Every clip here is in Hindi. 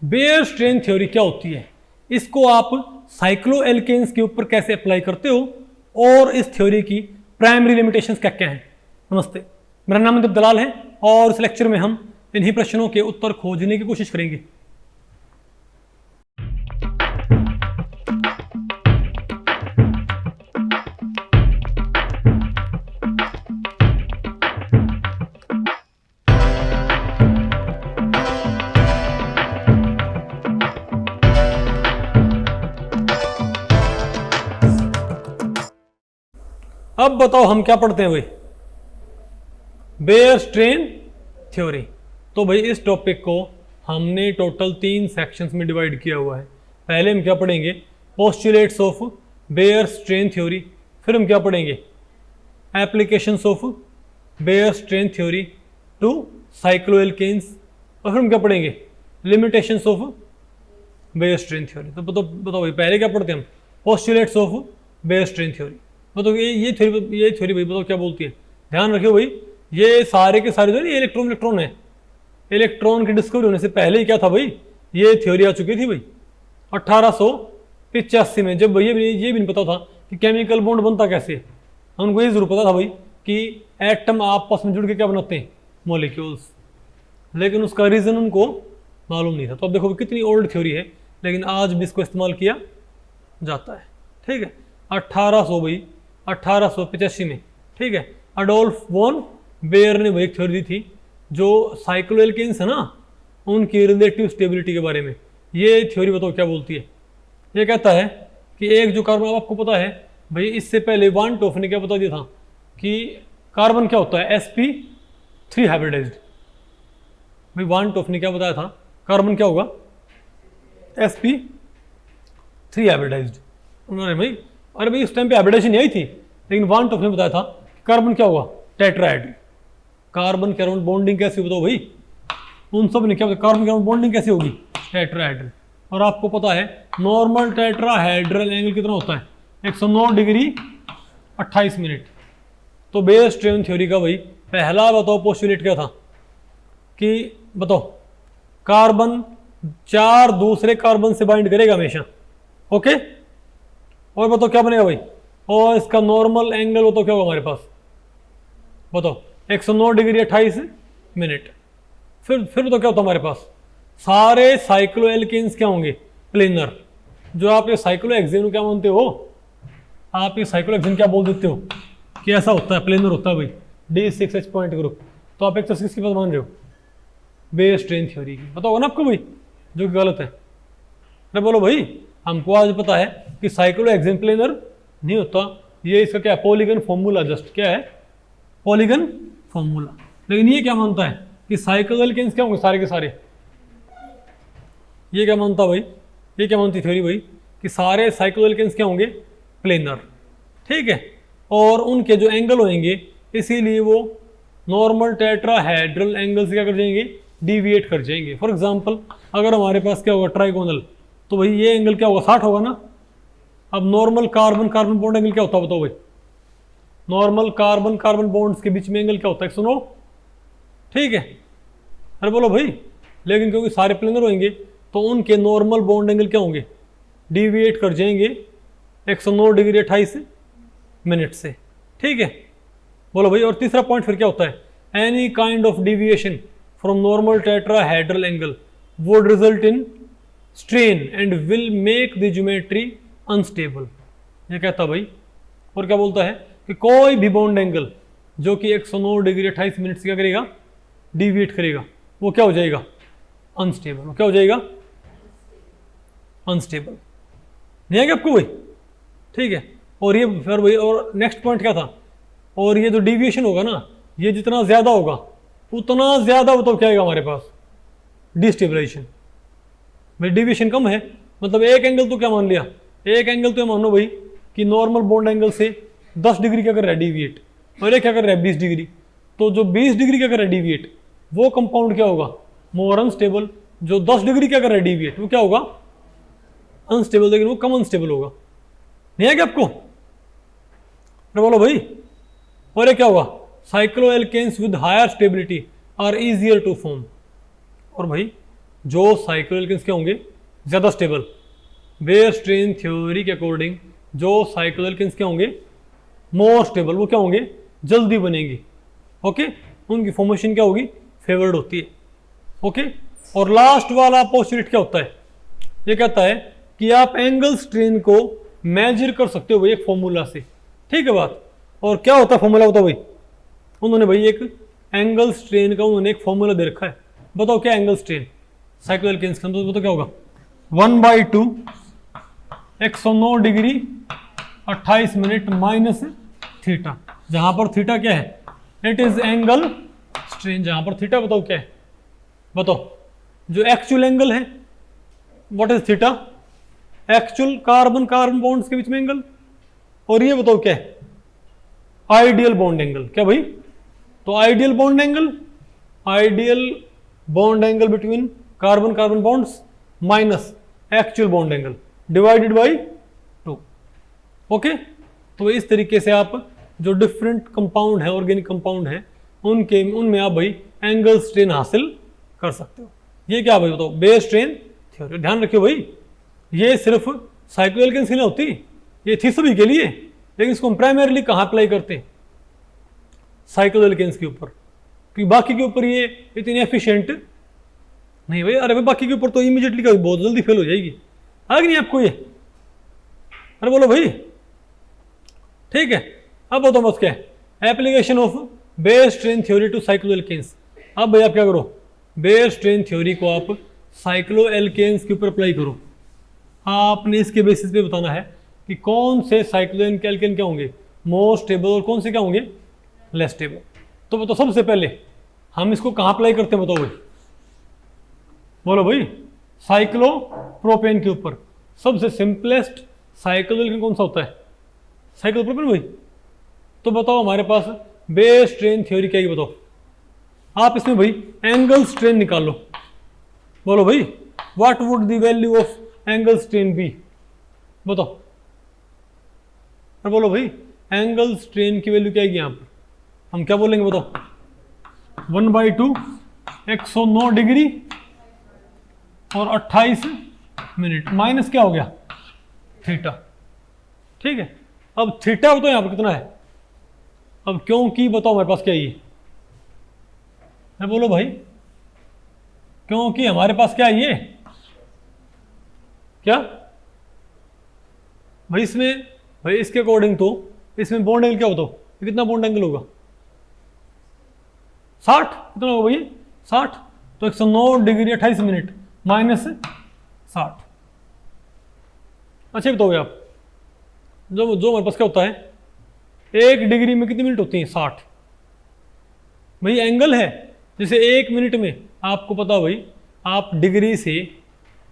बेयर स्ट्रेन थ्योरी क्या होती है, इसको आप साइक्लोएल्केन्स के ऊपर कैसे अप्लाई करते हो, और इस थ्योरी की प्राइमरी लिमिटेशंस क्या क्या हैं। नमस्ते, मेरा नाम अमित दलाल है और इस लेक्चर में हम इन्हीं प्रश्नों के उत्तर खोजने की कोशिश करेंगे। अब बताओ हम क्या पढ़ते हैं भाई, बेयर स्ट्रेन थ्योरी। तो भाई इस टॉपिक को हमने टोटल 3 सेक्शंस में डिवाइड किया हुआ है। पहले हम क्या पढ़ेंगे, postulates of Baeyer strain theory, फिर हम क्या पढ़ेंगे, applications of Baeyer strain theory to cycloalkanes, और फिर हम क्या पढ़ेंगे, limitations of Baeyer strain theory. तो बताओ भाई पहले क्या पढ़ते हैं हम, postulates of Baeyer strain theory. मतलब ये थ्योरी भाई बताओ क्या बोलती है। ध्यान रखियो भाई, ये सारे के सारे जो है इलेक्ट्रॉन है। इलेक्ट्रॉन की डिस्कवरी होने से पहले ही क्या था भाई, ये थ्योरी आ चुकी थी भाई 1885 में, जब ये भी नहीं पता था कि केमिकल बॉन्ड बनता कैसे है। उनको ये जरूर पता था भाई कि एटम आपस में जुड़ के क्या बनाते हैं, मॉलिक्यूल्स, लेकिन उसका रीजन उनको मालूम नहीं था। तो अब देखो कितनी ओल्ड थ्योरी है, लेकिन आज भी इसको इस्तेमाल किया जाता है। ठीक है, 1885 में, ठीक है, अडोल्फ वॉन बेयर ने वही थ्योरी दी थी जो साइक्लोएल्केन्स है ना, उनकी रिलेटिव स्टेबिलिटी के बारे में। ये थ्योरी बताओ क्या बोलती है। ये कहता है कि एक जो कार्बन, आपको पता है भाई, इससे पहले वान टॉफ ने क्या बता दिया था कि कार्बन क्या होता है, sp3 हाइब्रिडाइज्ड। भाई वान टॉफ ने क्या बताया था, कार्बन क्या होगा, sp3 हाइब्रिडाइज्ड। उन्होंने भाई, अरे भाई उस टाइम पे हाइब्रिडाइजेशन नहीं आई थी, लेकिन वान टॉफ ने बताया था कार्बन क्या होगा, टेट्राहेड्रल। कार्बन कार्बन बॉन्डिंग कैसे बताओ भाई, उन सब ने क्या बताया, कार्बन कार्बन बॉन्डिंग कैसे होगी, टेट्राहेड्रल। और आपको पता है नॉर्मल टेट्राहेड्रल एंगल कितना होता है, 109 डिग्री 28 मिनट। तो बेयर स्ट्रेन थ्योरी का भाई पहला बताओ पोस्टुलेट क्या था कि बताओ कार्बन 4 दूसरे कार्बन से बाइंड करेगा हमेशा, ओके। और बताओ क्या बनेगा भाई, और इसका नॉर्मल एंगल बताओ क्या होगा हमारे पास, बताओ 109 डिग्री 28 मिनट। फिर बताओ क्या होता है हमारे पास, सारे साइक्लोएल्केन्स क्या होंगे, प्लेनर। जो आप ये साइक्लोहेक्सेन क्या मानते हो, आप ये साइक्लोहेक्सेन क्या बोल देते हो कि ऐसा होता है, प्लेनर होता है भाई, D6H पॉइंट ग्रुप। तो आप एक तरह से किसकी बात मान रहे हो, बेयर स्ट्रेन थ्योरी की। पता होगा ना आपको भाई, जो कि गलत है। अरे बोलो भाई, हमको आज पता है कि साइक्लोहेक्सेन प्लेनर नहीं होता, ये इसका क्या है, पॉलीगन फॉर्मूला, जस्ट क्या है, पॉलीगन फॉर्मूला। लेकिन ये क्या मानता है कि साइक्लोएल्केन्स क्या होंगे सारे के सारे। ये क्या मानता भाई, ये क्या मानती थ्योरी भाई कि सारे साइक्लोएल्केन्स क्या होंगे, प्लेनर। ठीक है, और उनके जो एंगल होंगे, इसीलिए वो नॉर्मल टेट्राहेड्रल एंगल से क्या कर जाएंगे, डिविएट कर जाएंगे। फॉर एग्जांपल अगर हमारे पास क्या होगा, ट्राइगोनल, तो भाई ये एंगल क्या होगा, 60 होगा ना। अब normal carbon carbon bond angle क्या होता है बताओ भाई, नॉर्मल कार्बन कार्बन बॉन्ड्स के बीच में एंगल क्या होता है, 109। ठीक है, अरे बोलो भाई, लेकिन क्योंकि सारे प्लेनर होंगे तो उनके नॉर्मल बॉन्ड एंगल क्या होंगे, डिविएट कर जाएंगे 109 डिग्री 28 मिनट से। ठीक है, बोलो भाई। और तीसरा पॉइंट फिर क्या होता है, any kind of deviation from normal tetrahedral angle would result in strain and will make the geometry unstable. ये कहता भाई, और क्या बोलता है कि कोई भी बॉन्ड एंगल जो कि 109 डिग्री 28 मिनट से क्या करेगा, डिविएट करेगा, वो क्या हो जाएगा, अनस्टेबल। वो क्या हो जाएगा, अनस्टेबल। नहीं आएगा आपको भाई, ठीक है। और ये फिर भाई, और नेक्स्ट पॉइंट क्या था, और ये जो डिविएशन होगा ना, ये जितना ज्यादा होगा उतना ज्यादा वो तो क्या आएगा हमारे पास, डिस्टेबलाइजेशन। भाई डिविएशन कम है, मतलब एक एंगल तो क्या मान लिया, एक एंगल तो मानो भाई कि नॉर्मल बॉन्ड एंगल से 10 डिग्री क्या कर रहा है, डिविएट, और एक क्या कर रहा है, 20 डिग्री। तो जो 20 डिग्री क्या कर रहा है, डिविएट, वो कंपाउंड क्या होगा, मोर अनस्टेबल। जो 10 डिग्री क्या कर रहा है, डिविएट, वो क्या होगा, अनस्टेबल, लेकिन वो कम अनस्टेबल होगा। नहीं है क्या आपको, अरे बोलो भाई। और ये क्या होगा, cycloalkanes with higher stability are easier to form. और भाई जो साइक्लोएल्केन्स क्या होंगे, ज़्यादा स्टेबल। बेयर स्ट्रेन थ्योरी के अकॉर्डिंग जो साइक्लोएल्केन्स क्या होंगे, मोर स्टेबल, वो क्या होंगे, जल्दी बनेंगे। ओके, उनकी फॉर्मेशन क्या होगी, फेवर्ड होती है। ओके, और लास्ट वाला पोस्टुलेट क्या होता है, ये कहता है कि आप एंगल स्ट्रेन को मेजर कर सकते हो भाई एक फॉर्मूला से। ठीक है बात। और क्या होता है फॉर्मूला, बताओ भाई। उन्होंने भाई एक एंगल स्ट्रेन का उन्होंने एक फॉर्मूला दे रखा है। बताओ क्या एंगल स्ट्रेन साइक्लोएल्केन्स का, तो बताओ क्या होगा, 1/2 109 डिग्री 28 मिनट माइनस थीटा, जहां पर थीटा क्या है, इट इज एंगल स्ट्रेन। जहां पर थीटा बताओ क्या है, बताओ जो एक्चुअल एंगल है, what is theta, actual carbon carbon bonds के बीच में एंगल। और ये बताओ क्या है, आइडियल बॉन्ड एंगल। क्या भाई, तो ideal bond angle, ideal bond angle between carbon carbon bonds minus actual bond angle divided by 2। Okay, तो इस तरीके से आप जो डिफरेंट कंपाउंड है, ऑर्गेनिक कंपाउंड है, उनमें आप भाई एंगल स्ट्रेन हासिल कर सकते हो। ये क्या भाई बताओ, बेयर स्ट्रेन थ्योरी। ध्यान रखियो भाई, ये सिर्फ साइक्लोएल्केन्स के लिए होती, ये थी सभी के लिए, लेकिन इसको हम प्राइमरीली कहाँ अप्लाई करते हैं, साइक्लोएल्केन्स के ऊपर, क्योंकि बाकी के ऊपर ये इतनी एफिशिएंट नहीं भाई। अरे भाई बाकी के ऊपर तो इमीडिएटली का बहुत जल्दी फेल हो जाएगी, आगे नहीं आपको ये। अरे बोलो भाई, ठीक है। अब बताओ बस क्या है, application of Baeyer strain theory to cycloalkanes. अब भाई आप क्या करो, बेयर स्ट्रेन थ्योरी को आप साइक्लोएल्केन्स के ऊपर अप्लाई करो। आपने इसके बेसिस पे बताना है कि कौन से साइक्लोएल्केन क्या होंगे, मोर स्टेबल, और कौन से क्या होंगे, लेस स्टेबल। तो बताओ सबसे पहले हम इसको कहाँ अप्लाई करते हैं, बताओ भाई, बोलो भाई, साइक्लोप्रोपेन के ऊपर। सबसे सिंपलेस्ट साइक्लोएल्केन कौन सा होता है, साइक्लोप्रोपेन भाई। तो बताओ हमारे पास बेयर स्ट्रेन थ्योरी क्या है, बताओ आप इसमें भाई एंगल स्ट्रेन निकाल लो। बोलो भाई, what would the value of angle strain be, बताओ। और बोलो भाई, एंगल स्ट्रेन की वैल्यू क्या आएगी यहाँ पर, हम क्या बोलेंगे बताओ, 1/2 109 डिग्री और 28 मिनट माइनस क्या हो गया, थीटा। ठीक है, अब थीटा बताओ यहाँ पर कितना है। अब क्योंकि बताओ हमारे पास क्या है ये, बोलो भाई, क्योंकि हमारे पास क्या है ये, क्या भाई, इसमें भाई इसके अकॉर्डिंग तो इसमें बॉन्ड एंगल क्या होता हो, कितना बॉन्ड एंगल होगा, 60, कितना होगा भाई 60। तो 109 डिग्री 28 मिनट माइनस 60। अच्छा बताओगे आप, जो हमारे पास क्या होता है, 1 डिग्री में कितनी मिनट होती हैं, 60। भाई एंगल है, जैसे 1 मिनट में आपको पता हो भाई, आप डिग्री से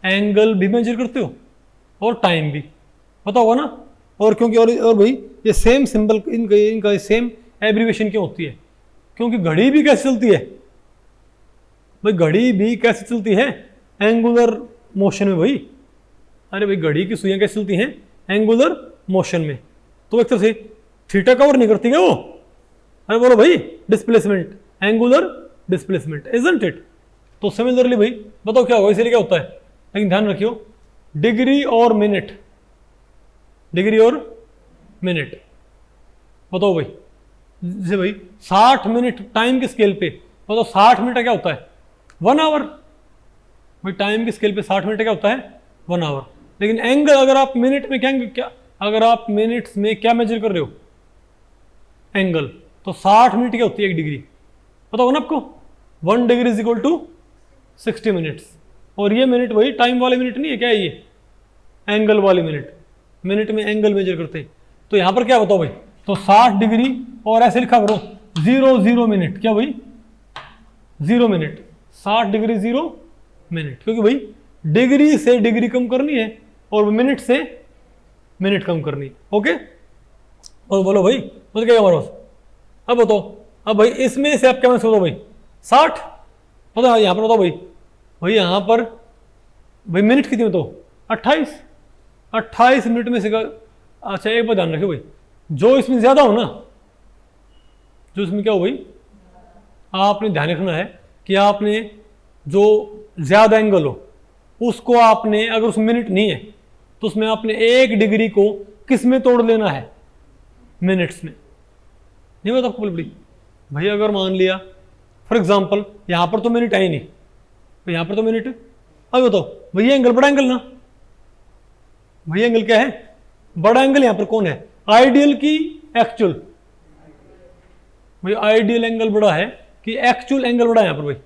एंगल भी मेजर करते हो और टाइम भी पता होगा ना। और क्योंकि और भाई ये सेम सिंबल, इनका सेम एब्रीवेशन क्यों होती है, क्योंकि घड़ी भी कैसे चलती है भाई, घड़ी भी कैसे चलती है, एंगुलर मोशन में भाई। अरे भाई घड़ी की सुइयां कैसे चलती हैं, एंगुलर मोशन में। तो एक तरह से थीटा कवर नहीं करती क्या वो, अरे बोलो भाई, displacement, angular displacement, isn't it. तो सिमिलरली भाई बताओ क्या होगा, इसीलिए क्या होता है, लेकिन ध्यान रखियो, डिग्री और मिनट, डिग्री और मिनट। बताओ भाई, जैसे भाई 60 मिनट टाइम के स्केल पे, बताओ 60 मिनट क्या होता है, 1 आवर। भाई टाइम के स्केल पे 60 मिनट क्या होता है, 1 आवर। लेकिन एंगल अगर आप मिनट में क्या, अगर आप मिनट्स में क्या मेजर कर रहे हो, एंगल, तो 60 मिनट क्या होती है 1 डिग्री, पता होगा ना आपको। 1 degree is equal to 60 minutes. और ये मिनट वही टाइम वाले मिनट नहीं है, क्या है ये, एंगल वाले मिनट, मिनट में एंगल मेजर करते हैं। तो यहां पर क्या बताओ भाई, तो 60 डिग्री और ऐसे लिखा करो 0 मिनट, क्या भाई 0 मिनट, 60 डिग्री 0 मिनट, क्योंकि भाई डिग्री से डिग्री कम करनी है और मिनट से मिनट कम करनी है। ओके, और बोलो भाई बोल क्या हमारे पास। अब बताओ, अब भाई इसमें से आप क्या मैं सोचो भाई 60, पता यहाँ पर बताओ भाई, भाई यहाँ पर भाई मिनट कितनी बताओ, 28 मिनट में से अच्छा एक बात ध्यान रखियो भाई, जो इसमें ज्यादा हो ना, जो इसमें क्या हो भाई, आपने ध्यान रखना है कि आपने जो ज्यादा एंगल हो, उसको आपने, अगर उसमें मिनट नहीं है तो उसमें आपने 1 डिग्री को किस में तोड़ लेना है, मिनट्स में। नहीं बता आपको बड़ी भाई, अगर मान लिया फॉर एग्जांपल यहां पर तो मिनट है ही नहीं, तो यहां पर तो मिनट, अब बताओ भैया एंगल बड़ा एंगल ना, भैया एंगल क्या है, बड़ा एंगल यहां पर कौन है, आइडियल की एक्चुअल, भाई आइडियल एंगल बड़ा है कि एक्चुअल एंगल बड़ा है यहां पर, भाई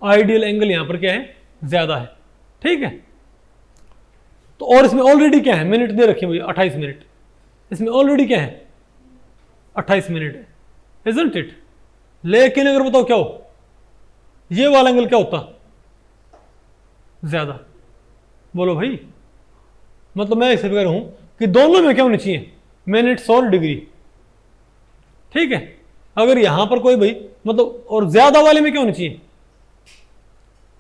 आइडियल एंगल यहां पर क्या है, ज्यादा है, ठीक है। तो और इसमें ऑलरेडी क्या है, मिनट दे रखे भाई 28 मिनट, इसमें ऑलरेडी क्या है 28 मिनट है, इजंट इट। लेकिन अगर बताओ क्या हो, ये वाला एंगल क्या होता, ज्यादा, बोलो भाई, मतलब मैं इसे कह रहा हूं कि दोनों में क्या होनी चाहिए, मिनट्स और डिग्री, ठीक है। अगर यहां पर कोई भाई मतलब, और ज्यादा वाले में क्या होनी चाहिए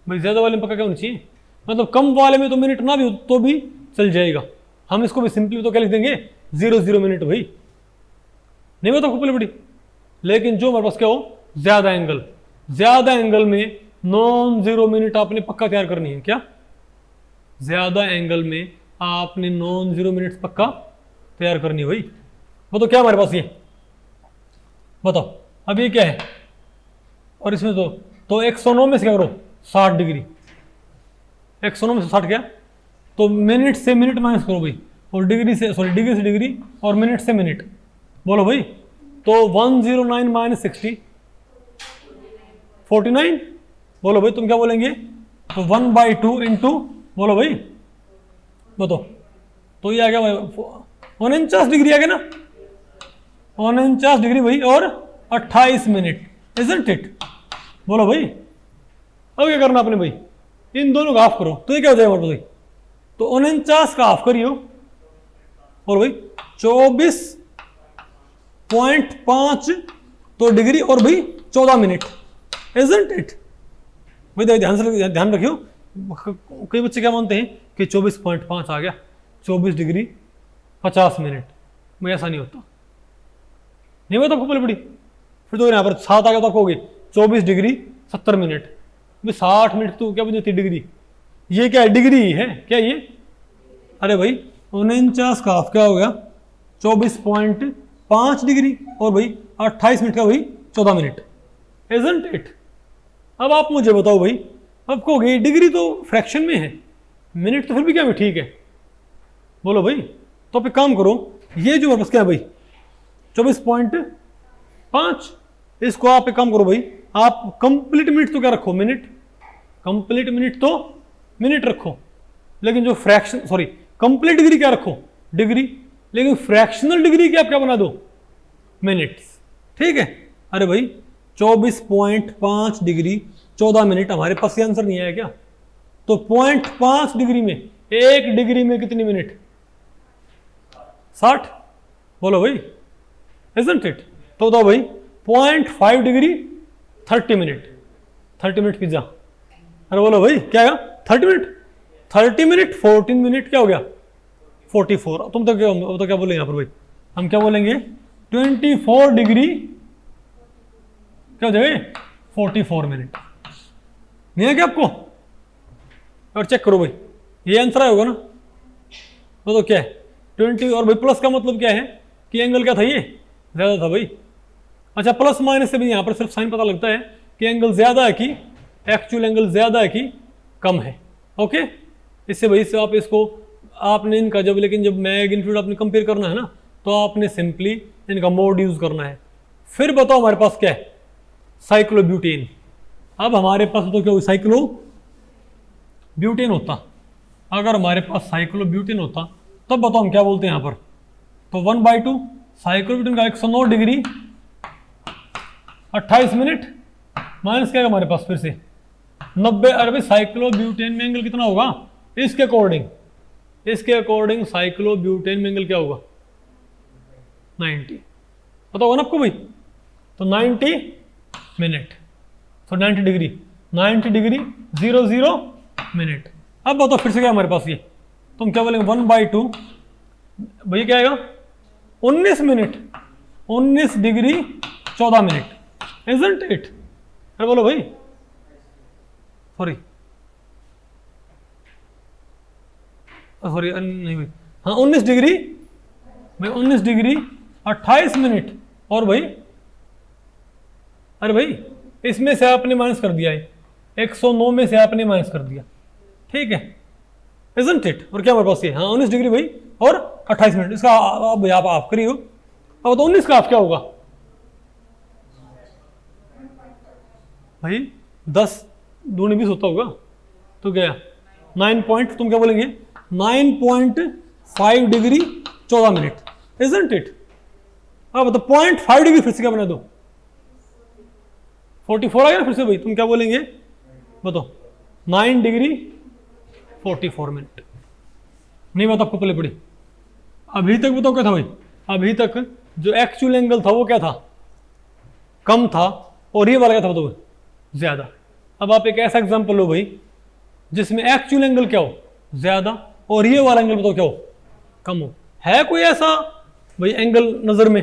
भाई, ज्यादा वाले में पक्का क्या होनी चाहिए, मतलब कम वाले में तो मिनट ना भी हो तो भी चल जाएगा, हम इसको भी सिंपली तो क्या लिख देंगे 0 मिनट भाई, नहीं बता खूब बड़ी। लेकिन जो हमारे पास क्या हो, ज्यादा एंगल, ज्यादा एंगल में नॉन जीरो मिनट आपने पक्का तैयार करनी है, क्या ज्यादा एंगल में आपने नॉन जीरो मिनट्स पक्का तैयार करनी है भाई। वो तो क्या हमारे पास ये बताओ, अब ये क्या है, और इसमें तो 109 में से क्या करो 60 डिग्री, 109 में से 60 क्या, तो मिनट से मिनट माइनस करो भाई, और डिग्री से, सॉरी डिग्री से डिग्री, और मिनट से मिनट, बोलो भाई, तो 109 माइनस 60 49, बोलो भाई तुम क्या बोलेंगे, तो 1/2 इंटू, बोलो भाई बताओ, तो ये आ गया 49 डिग्री आ गया ना, 49 डिग्री भाई, और 28 मिनट, इजंट इट। बोलो भाई अब क्या करना आपने भाई, इन दोनों का हाफ करो, तो ये क्या हो जाएगा भाई, तो 49 का हाफ करियो, और भाई 24.5 तो डिग्री, और भाई 14 मिनट, इजंट इट। भाई ध्यान रखियो, कई बच्चे क्या मानते हैं कि 24.5 आ गया 24 डिग्री 50 मिनट, भाई ऐसा नहीं होता, नहीं होता खूब बड़ी। फिर तो यहाँ पर 7 आ गया तो आपको होगी 24 डिग्री 70 मिनट, भाई 60 मिनट तो क्या बन जाती डिग्री, ये क्या है डिग्री है क्या ये, अरे भाई 49 का हाफ क्या हो गया 24.5 डिग्री, और भाई 28 मिनट का भाई 14 मिनट, इजंट इट। अब आप मुझे बताओ भाई, अब कहोगे डिग्री तो फ्रैक्शन में है, मिनट तो फिर भी क्या है ठीक है, बोलो भाई, तो आप एक काम करो, ये जो वापस क्या है भाई 24.5, इसको आप एक काम करो भाई, आप कंप्लीट मिनट तो क्या रखो मिनट, कंप्लीट मिनट तो मिनट रखो, लेकिन जो फ्रैक्शन, सॉरी कंप्लीट डिग्री क्या रखो डिग्री, लेकिन फ्रैक्शनल डिग्री क्या आप क्या बना दो मिनट्स, ठीक है। अरे भाई 24.5 डिग्री 14 मिनट, हमारे पास ये आंसर नहीं आया क्या, तो 0.5 डिग्री में, 1 डिग्री में कितनी मिनट 60, बोलो भाई, इजंट इट। तो बताओ भाई 0.5 डिग्री 30 मिनट, 30 मिनट पिज्जा, अरे बोलो भाई क्या है 30 मिनट, 30 मिनट 14 मिनट क्या हो गया 44, तुम तो क्या बोलेंगे यहाँ पर भाई, हम क्या बोलेंगे 24 डिग्री क्या हो जाएगा 44 मिनट, नहीं है क्या आपको, और चेक करो भाई ये आंसर होगा ना, तो क्या है 20, और भाई प्लस का मतलब क्या है कि एंगल क्या था ये ज्यादा था भाई, अच्छा प्लस माइनस से भी यहाँ पर सिर्फ साइन पता लगता है कि एंगल ज्यादा है कि एक्चुअल एंगल ज्यादा है कि कम है, ओके। इससे भाई से आप इसको आपने इनका जब, लेकिन जब मैग इनफ्लूड आपने कंपेयर करना है ना, तो आपने सिंपली इनका मोड यूज करना है। फिर बताओ हमारे पास क्या है साइक्लोब्यूटेन, अब हमारे पास तो क्या साइक्लोब्यूटेन होता, अगर हमारे पास साइक्लोब्यूटेन होता तब बताओ हम क्या बोलते हैं यहाँ पर, तो 1/2 साइक्लोब्यूटेन का 109 डिग्री 28 मिनट माइनस क्या है हमारे पास फिर से 90, अरे भाई साइक्लोब्यूटेन में एंगल कितना होगा इसके अकॉर्डिंग साइक्लोब्यूटेन में एंगल क्या होगा 90, पता होगा ना आपको भाई, तो 90 मिनट, तो 90 डिग्री 00 मिनट। अब बताओ फिर से क्या हमारे पास ये, तुम क्या बोलेंगे 1/2 भैया क्या आएगा 19 minute 19 degree 14 minute, isn't it. अरे बोलो भाई, सॉरी सॉरी नहीं भाई, हाँ 19 डिग्री भाई, 19 डिग्री 28 मिनट। और भाई अरे भाई इसमें से आपने माइनस कर दिया है, 109 में से आपने माइनस कर दिया, ठीक है, इजंट इट। और क्या हमारे पास ये, हाँ 19 डिग्री भाई और 28 मिनट, इसका अब आप करिए हो। अब तो 19 का आप क्या होगा भाई, 10 दूनी 20 होता होगा, तो क्या 9 पॉइंट, तुम क्या बोलेंगे 9.5 डिग्री 14 मिनट, इजंट इट। अब तो 0.5 डिग्री फिर से क्या बना दो, 44 आ गया फिर से भाई, तुम क्या बोलेंगे बताओ, 9 डिग्री 44 मिनट। नहीं बात आपको पहले पड़ी, अभी तक बताओ क्या था भाई, अभी तक जो एक्चुअल एंगल था वो क्या था, कम था, और ये वाला क्या था बताओ, ज्यादा। अब आप एक ऐसा एग्जांपल लो भाई जिसमें एक्चुअल एंगल क्या हो, ज्यादा, और ये वाला एंगल बताओ क्या हो, कम हो। है कोई ऐसा भाई एंगल नजर में,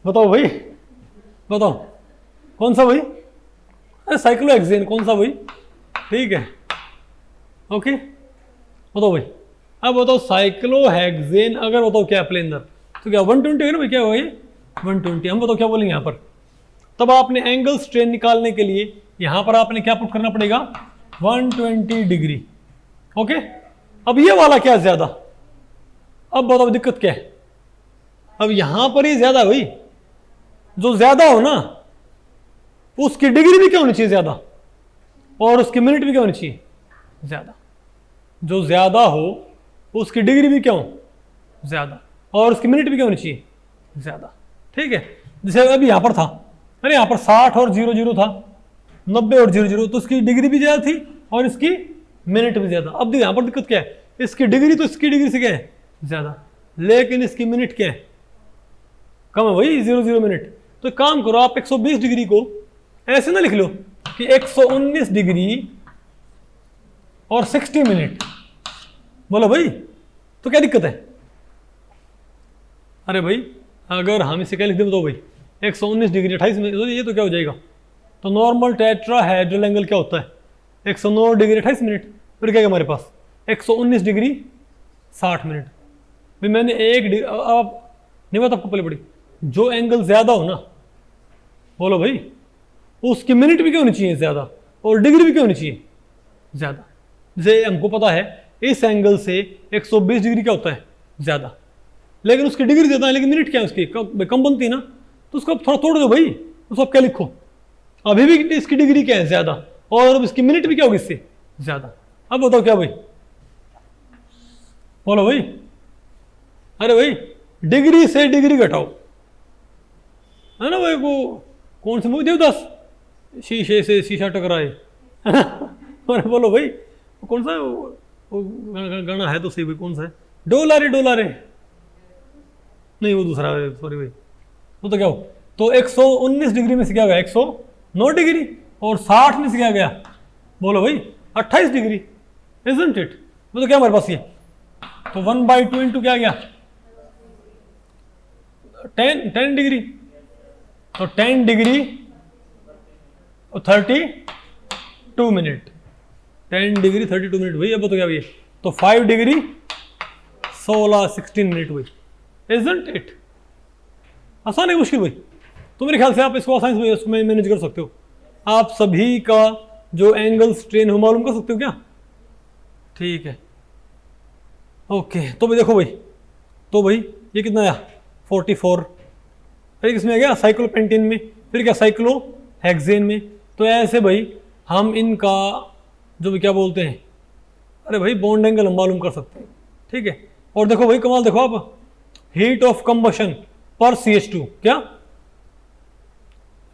बताओ भाई, बताओ कौन सा भाई, अरे साइक्लोहेक्सेन, कौन सा भाई, ठीक है, ओके बताओ भाई। अब बताओ साइक्लोहेक्सेन अगर बताओ क्या प्लेनर, तो क्या 120 है ना भाई, क्या होगा ये 120। हम बताओ क्या बोलेंगे यहाँ पर, तब आपने एंगल स्ट्रेन निकालने के लिए यहाँ पर आपने क्या पुट करना पड़ेगा, 120 डिग्री, ओके। अब ये वाला क्या ज्यादा, अब बताओ दिक्कत क्या है, अब यहां पर ही ज्यादा भाई, जो ज्यादा हो ना उसकी डिग्री भी क्या होनी चाहिए ज्यादा, और उसकी मिनट भी क्या होनी चाहिए ज्यादा। जो ज्यादा हो उसकी डिग्री भी क्या हो ज्यादा, और उसकी मिनट भी क्या होनी चाहिए ज्यादा, ठीक है। जैसे अभी यहां पर था, अरे यहां पर 60 और 00 था, 90 और 00, तो उसकी डिग्री भी ज्यादा थी और इसकी मिनट भी ज्यादा। अब यहां पर दिक्कत क्या है, इसकी डिग्री तो इसकी डिग्री से क्या है ज्यादा, लेकिन इसकी मिनट क्या है कम है भाई, 00 मिनट। तो एक काम करो आप 120 डिग्री को ऐसे ना लिख लो कि 119 डिग्री और 60 मिनट, बोलो भाई तो क्या दिक्कत है। अरे भाई अगर हम इसे क्या लिख दें तो भाई 119 डिग्री 28 मिनट, तो ये तो क्या हो जाएगा, तो नॉर्मल टेट्राहेड्रल एंगल क्या होता है 109 डिग्री 28 मिनट, फिर क्या है हमारे पास 119 डिग्री 60 मिनट। भाई मैंने एक अब नहीं बात आपको पहले पड़ी, जो एंगल ज्यादा हो ना, बोलो भाई उसकी मिनट भी क्यों होनी चाहिए ज्यादा, और डिग्री भी क्यों होनी चाहिए ज्यादा। जैसे हमको पता है इस एंगल से 120 डिग्री क्या होता है ज्यादा, लेकिन उसकी डिग्री ज्यादा है, लेकिन मिनट क्या है उसकी कम बनती है ना, तो उसको थोड़ा तोड़ दो भाई, उसको आप क्या लिखो, अभी भी इसकी डिग्री क्या है ज्यादा, और इसकी मिनट भी क्या होगी इससे ज्यादा। अब बताओ क्या भाई, बोलो भाई, अरे भाई डिग्री से डिग्री घटाओ, है ना भाई, वो कौन सी मूवी देवदास, शीशे से शीशा टकराए, है ना। अरे बोलो भाई कौन सा वो गाना है तो सही भाई, कौन सा है, डोला रे नहीं वो दूसरा है, सॉरी भाई, वो तो क्या हो, तो 119 डिग्री में से क्या गया 109 डिग्री, और 60 में से क्या गया, बोलो भाई 28 डिग्री, इजंट इट। वो तो क्या हमारे पास ये, तो 1/2 इंटू क्या गया 10 डिग्री, तो 10 डिग्री और 32 मिनट, 10 डिग्री 32 मिनट भाई। अब तो क्या भाई, तो 5 डिग्री 16 मिनट भाई, इजंट इट। आसान है मुश्किल भाई, तो मेरे ख्याल से आप इसको आसानी से इसमें मैनेज कर सकते हो। आप सभी का जो एंगल स्ट्रेन हो मालूम कर सकते हो क्या, ठीक है, ओके। तो भाई देखो भाई, तो भाई ये कितना आया 44, फिर किसमें आ गया साइक्लोपेंटेन में, फिर क्या साइक्लोहेक्सेन में। तो ऐसे भाई हम इनका जो भी क्या बोलते हैं, अरे भाई बॉन्ड एंगल हम मालूम कर सकते हैं, ठीक है। और देखो भाई कमाल, देखो आप हीट ऑफ कंबशन पर CH2, क्या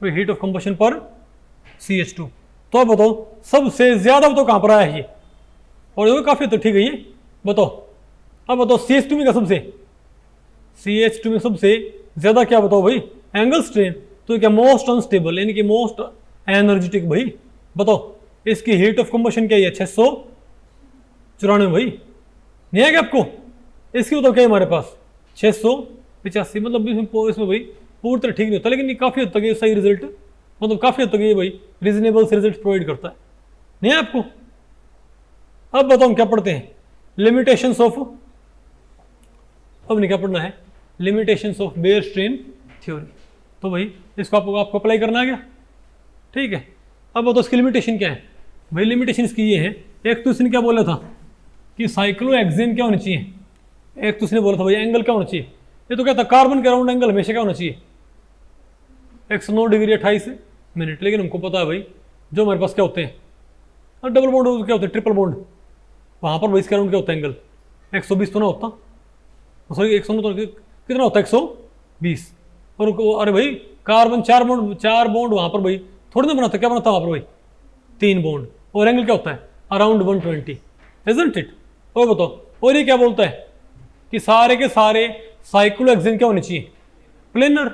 भाई हीट ऑफ कंबशन पर CH2, तो अब बताओ सबसे ज्यादा बताओ कहां पर आया ये, और देखो काफी तो ठीक है ये, बताओ अब बताओ CH2 में क्या सबसे, CH2 में सबसे ज्यादा क्या बताओ भाई एंगल स्ट्रेन, तो क्या मोस्ट अनस्टेबल यानी कि मोस्ट एनर्जेटिक भाई, बताओ इसकी हीट ऑफ कंबशन क्या है 694 भाई, नहीं है क्या आपको, इसकी बताओ क्या है हमारे पास 685, मतलब इसमें भाई पूरी तरह ठीक नहीं होता, लेकिन ये काफी हद तक ये सही रिजल्ट, मतलब काफी हद तक ये भाई रीजनेबल रिजल्ट प्रोवाइड करता है, नहीं है आपको। अब बताओ हम क्या पढ़ते हैं, लिमिटेशंस ऑफ, अब नहीं क्या पढ़ना है, limitations of Baeyer strain theory. तो भाई इसको आपको अप्लाई करना आ गया, ठीक है। अब बताओ इसकी लिमिटेशन क्या है भाई, लिमिटेशन इसकी ये है, एक तो इसने क्या बोला था कि साइक्लो एक्सेन क्या होना चाहिए, एक तो इसने बोला था भाई एंगल क्या होना चाहिए, ये तो क्या था कार्बन के अराउंड एंगल हमेशा क्या होना चाहिए 109 डिग्री 28 मिनट। लेकिन हमको पता है भाई जो हमारे पास क्या होते हैं, और डबल बॉन्ड क्या होते हैं, ट्रिपल बॉन्ड, वहाँ पर भाई इसके अराउंड क्या होता है एंगल 120 तो ना होता, सॉरी 109 तो कितना होता है 120। और अरे भाई कार्बन 4 बॉन्ड वहाँ पर भाई थोड़ी ना बनाता, क्या बनाता वहाँ पर भाई 3 बॉन्ड, और एंगल क्या होता है अराउंड 120, इजंट इट। और बताओ, और ये क्या बोलता है कि सारे के सारे साइक्लो एक्सेन क्या होने चाहिए प्लेनर।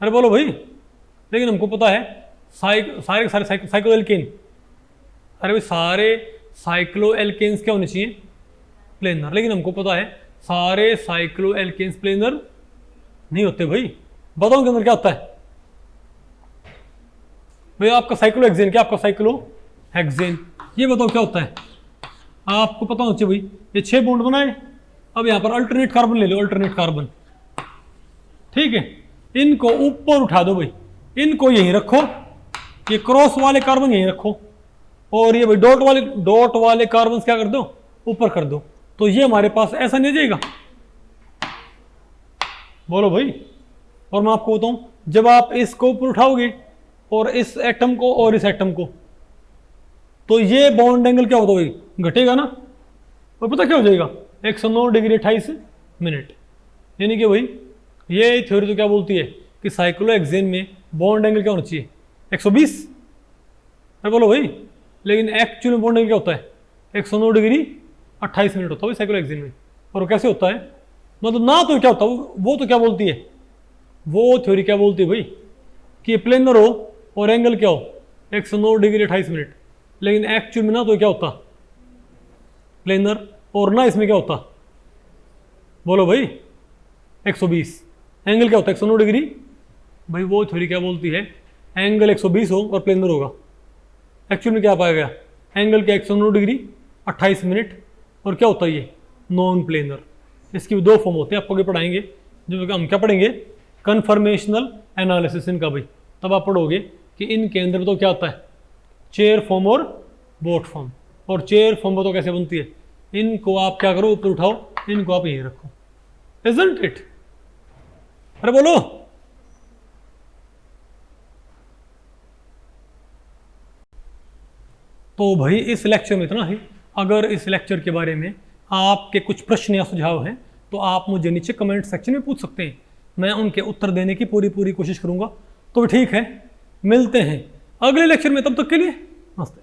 अरे बोलो भाई, लेकिन हमको पता है सारे के सारे साइक्लो एल्केन, अरे भाई सारे साइक्लो एल्केन्स क्या होने चाहिए प्लेनर, लेकिन हमको पता है सारे साइक्लो एल्केन्स प्लेनर नहीं होते भाई। बताओ के अंदर क्या होता है भाई, आपका साइक्लो एक्सेन क्या, आपका साइक्लो हेक्सेन, ये बताओ क्या होता है, आपको पता होना चाहिए भाई। ये 6 बॉन्ड बनाए, अब यहां पर अल्टरनेट कार्बन ले लो, अल्टरनेट कार्बन, ठीक है, इनको ऊपर उठा दो भाई, इनको यहीं रखो, ये क्रॉस वाले कार्बन यहीं रखो, और ये भाई डॉट वाले कार्बन क्या कर दो ऊपर कर दो, तो ये हमारे पास ऐसा नहीं जाएगा। बोलो भाई, और मैं आपको बताऊं, जब आप इसको ऊपर उठाओगे और इस एटम को और इस एटम को, तो ये बॉन्ड एंगल क्या होता है भाई घटेगा ना, और पता क्या हो जाएगा 109 डिग्री 28 मिनट। यानी कि भाई ये थ्योरी तो क्या बोलती है कि साइक्लो एक्सेन में बॉन्ड एंगल क्या होना चाहिए 120। अरे बोलो भाई, लेकिन एक्चुअल में बॉन्ड एंगल क्या होता है 109 डिग्री 28 मिनट होता है साइक्लो एक्सेन में। और वो कैसे होता है, मतलब ना तो क्या होता है वो तो क्या बोलती है, वो थ्योरी क्या बोलती है भाई कि प्लेनर हो और एंगल क्या हो 109 डिग्री 28 मिनट, लेकिन एक्चुअल में ना तो क्या होता प्लेनर, और ना इसमें क्या होता, बोलो भाई 120, एंगल क्या होता है 109 डिग्री। भाई वो थ्योरी क्या बोलती है एंगल 120 हो और प्लेनर होगा, एक्चुअल में क्या पाया गया एंगल क्या 109 डिग्री 28 मिनट, और क्या होता है ये नॉन प्लेनर। इसकी भी 2 फॉर्म होते हैं, आपको आगे पढ़ाएंगे, जो हम क्या पढ़ेंगे कन्फर्मेशनल एनालिसिस इनका भाई, तब आप पढ़ोगे कि इनके अंदर तो क्या आता है चेयर फॉर्म और बोट फॉर्म, और चेयर फॉर्म तो कैसे बनती है, इनको आप क्या करो ऊपर उठाओ, इनको आप यहीं रखो, इजंट इट। अरे बोलो, तो भाई इस लेक्चर में इतना ही। अगर इस लेक्चर के बारे में आपके कुछ प्रश्न या सुझाव हैं तो आप मुझे नीचे कमेंट सेक्शन में पूछ सकते हैं, मैं उनके उत्तर देने की पूरी कोशिश करूंगा। तो ठीक है, मिलते हैं अगले लेक्चर में, तब तक के लिए नमस्ते।